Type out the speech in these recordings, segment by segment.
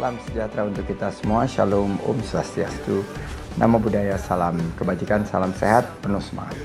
Salam sejahtera untuk kita semua. Shalom, Om Swastiastu. Namo Buddhaya, salam kebajikan, salam sehat, penuh semangat.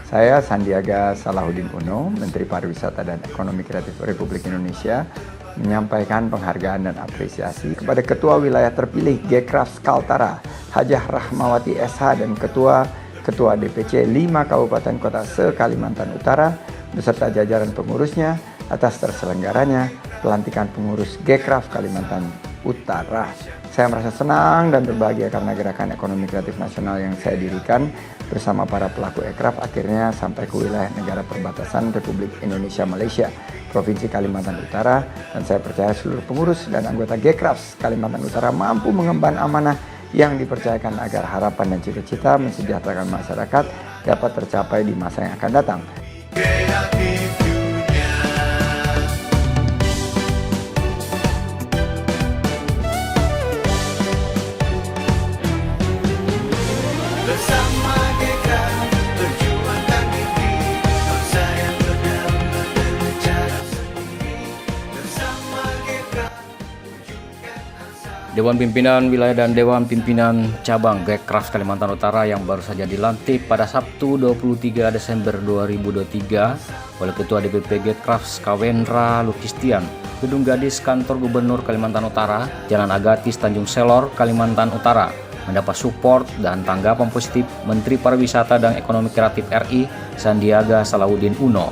Saya Sandiaga Salahuddin Uno, Menteri Pariwisata dan Ekonomi Kreatif Republik Indonesia, menyampaikan penghargaan dan apresiasi kepada Ketua Wilayah Terpilih Gkrafts Kaltara, Hajah Rahmawati SH, dan Ketua DPC 5 Kabupaten Kota se-Kalimantan Utara, beserta jajaran pengurusnya atas terselenggaranya pelantikan pengurus Gkrafts Kalimantan Utara. Saya merasa senang dan berbahagia karena gerakan ekonomi kreatif nasional yang saya dirikan bersama para pelaku ekraf akhirnya sampai ke wilayah negara perbatasan Republik Indonesia Malaysia, Provinsi Kalimantan Utara, dan saya percaya seluruh pengurus dan anggota Gkrafts Kalimantan Utara mampu mengemban amanah yang dipercayakan agar harapan dan cita-cita mensejahterakan masyarakat dapat tercapai di masa yang akan datang. Dewan Pimpinan Wilayah dan Dewan Pimpinan Cabang Gkrafts Kalimantan Utara yang baru saja dilantik pada Sabtu 23 Desember 2023 oleh Ketua DPP Gkrafts Kawendra Lukistian, Gedung Gadis Kantor Gubernur Kalimantan Utara, Jalan Agatis, Tanjung Selor, Kalimantan Utara, mendapat support dan tanggapan positif Menteri Pariwisata dan Ekonomi Kreatif RI Sandiaga Salahuddin Uno.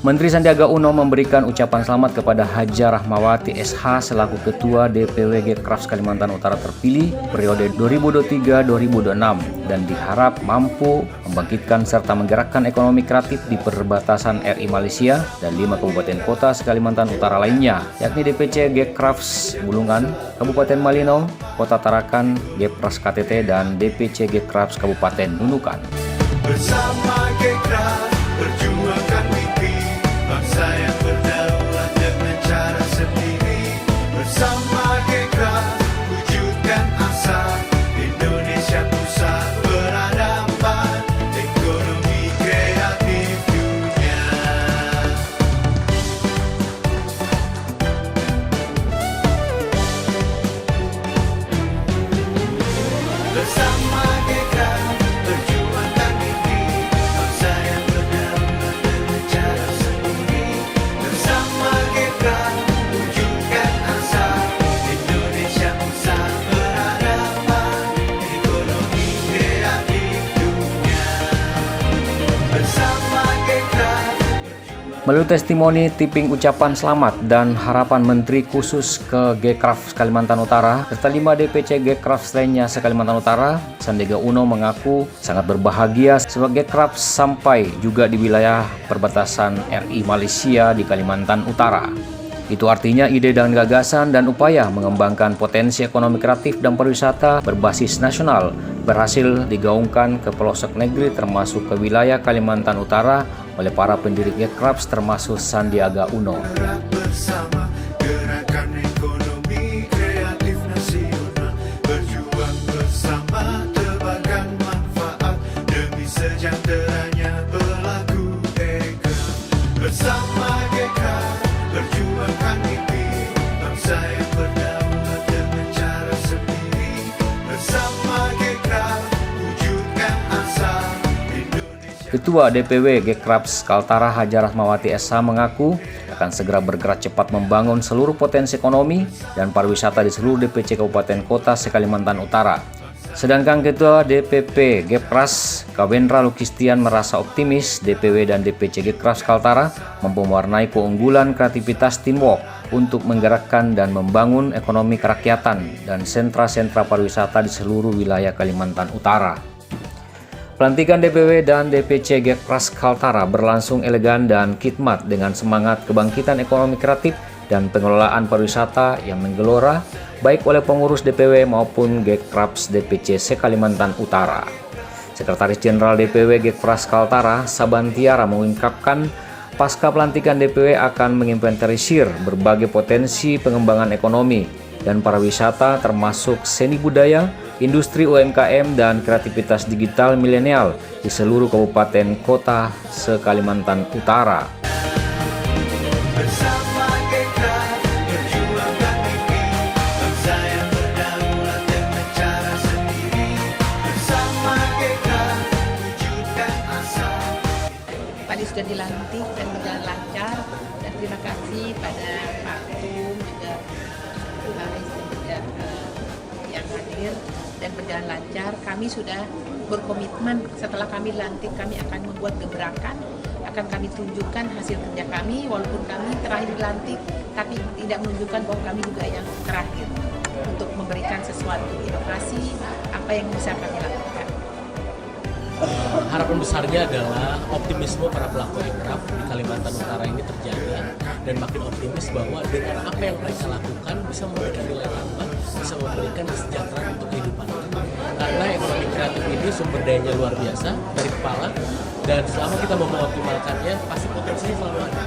Menteri Sandiaga Uno memberikan ucapan selamat kepada Hajah Rahmawati SH selaku Ketua DPW Gkrafts Kalimantan Utara terpilih periode 2023-2026 dan diharap mampu membangkitkan serta menggerakkan ekonomi kreatif di perbatasan RI Malaysia dan 5 kabupaten kota se-Kalimantan Utara lainnya, yakni DPC Gkrafts Bulungan, Kabupaten Malino, Kota Tarakan, Gkrafts KTT, dan DPC Gkrafts Kabupaten Nunukan. Bersama Gkrafts perjuangkan mimpi bangsa yang berdaulat dengan cara sendiri. Bersama Gkrafts wujudkan asa Indonesia pusat peradaban ekonomi kreatif dunia. Bersama Gkrafts perjuangkan mimpi bangsa yang berdaulat dengan cara sendiri. Bersama Gkrafts wujudkan asa Indonesia pusat peradaban ekonomi kreatif dunia. Bersama Gkrafts. Melalui testimoni tipping ucapan selamat dan harapan Menteri khusus ke Gkrafts Kalimantan Utara serta 5 DPC Gkrafts lainnya se-Kalimantan Utara, Sandiaga Uno mengaku sangat berbahagia sebab Gkrafts sampai juga di wilayah perbatasan RI Malaysia di Kalimantan Utara. Itu artinya ide dan gagasan dan upaya mengembangkan potensi ekonomi kreatif dan pariwisata berbasis nasional berhasil digaungkan ke pelosok negeri termasuk ke wilayah Kalimantan Utara oleh para pendiri Gkrafts termasuk Sandiaga Uno. Bersama gerakan ekonomi kreatif nasional, berjuang bersama tebarkan manfaat demi sejahteranya pelaku ekraf. Bersama Gkrafts perjuangkan mimpi bangsa yang berdaulat dengan cara sendiri. Bersama Gkrafts wujudkan asa Indonesia. Ketua DPW Gkrafts Kaltara Hajah Rahmawati SH mengaku akan segera bergerak cepat membangun seluruh potensi ekonomi dan pariwisata di seluruh DPC Kabupaten Kota se-Kalimantan Utara. Sedangkan Ketua DPP Gkrafts Kawendra Lukistian merasa optimis DPW dan DPC Gkrafts Kaltara mampu mewarnai keunggulan kreativitas teamwork untuk menggerakkan dan membangun ekonomi kerakyatan dan sentra-sentra pariwisata di seluruh wilayah Kalimantan Utara. Pelantikan DPW dan DPC Gkrafts Kaltara berlangsung elegan dan khidmat dengan semangat kebangkitan ekonomi kreatif dan pengelolaan pariwisata yang menggelora baik oleh pengurus DPW maupun Gkrafts DPC se-Kalimantan Utara. Sekretaris Jenderal DPW Gekpras Kaltara, Sabantiara, mengungkapkan pasca pelantikan DPW akan menginventarisir berbagai potensi pengembangan ekonomi dan pariwisata termasuk seni budaya, industri UMKM, dan kreativitas digital milenial di seluruh kabupaten kota se-Kalimantan Utara. Bersama kita perjuangkan mimpi bangsa yang berdaulat dengan cara sendiri. Bersama kita wujudkan asa. Tadi sudah dilantik dan berjalan lancar, dan terima kasih pada Pak Ketum juga yang hadir dan berjalan lancar. Kami sudah berkomitmen setelah kami lantik kami akan membuat gebrakan, akan kami tunjukkan hasil kerja kami walaupun kami terakhir dilantik, tapi tidak menunjukkan bahwa kami juga yang terakhir untuk memberikan sesuatu inovasi apa yang bisa kami lakukan. Harapan besarnya adalah optimisme para pelaku ekraf di Kalimantan Utara ini terjaga dan makin optimis bahwa dengan apa yang mereka lakukan bisa memberikan nilai tambah, bisa memberikan kesejahteraan untuk kehidupan. Karena ekonomi kreatif ini sumber dayanya luar biasa dari kepala, dan selama kita mau mengoptimalkannya pasti potensinya selalu ada.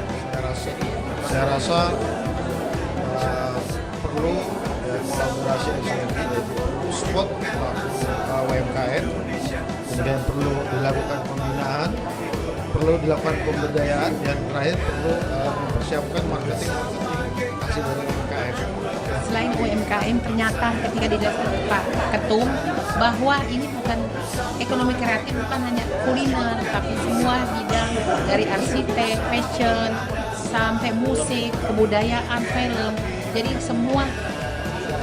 Saya rasa perlu kolaborasi sinergi dan support UMKM, kemudian perlu dilakukan pembinaan, perlu dilakukan pemberdayaan, dan terakhir perlu mempersiapkan marketing hasil dari UMKM. Selain UMKM, ternyata ketika dijelaskan Pak Ketum bahwa ini bukan ekonomi kreatif, bukan hanya kuliner, tapi semua bidang dari arsitek, fashion, sampai musik, kebudayaan, film. Jadi semua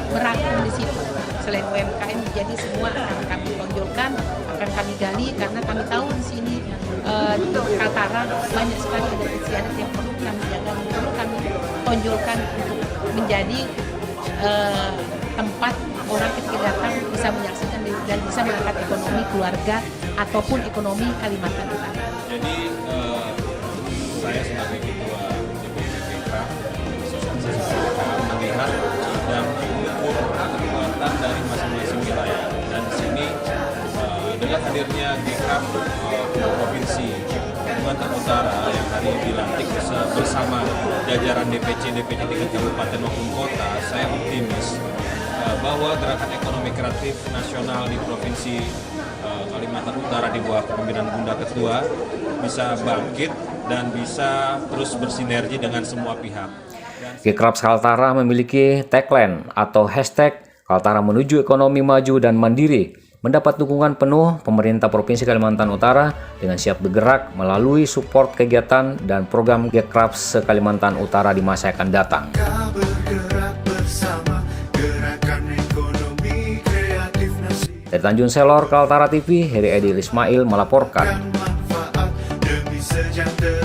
merangkum di situ. Selain UMKM, jadi semua akan kami tonjolkan, akan kami gali, karena kami tahu di sini di Kaltara banyak sekali ada istiadat yang perlu kami jaga, perlu kami tonjolkan untuk menjadi tempat orang ketika datang bisa menyaksikan dan bisa mengangkat ekonomi keluarga ataupun ekonomi Kalimantan Utara. Jadi saya sebagai ketua DPC Gekpras melihat dan mengukur kekuatan dari masing-masing wilayah, dan di sini dengan hadirnya Gekpras provinsi Kalimantan Utara yang hari ini dilantik bersama jajaran DPC tingkat kabupaten maupun kota, saya optimis bahwa gerakan ekonomi kreatif nasional di provinsi Kalimantan Utara di bawah kepemimpinan Bunda Ketua bisa bangkit dan bisa terus bersinergi dengan semua pihak. Gekpras Kaltara memiliki tagline atau hashtag Kaltara menuju ekonomi maju dan mandiri, mendapat dukungan penuh pemerintah Provinsi Kalimantan Utara dengan siap bergerak melalui support kegiatan dan program Gekpras se-Kalimantan Utara di masa yang akan datang. Bergerak bersama gerakan ekonomi kreatif nasi. Dari Tanjung Selor, Kaltara TV, Heri Edi Ismail melaporkan. Manfaat demi sejahtera.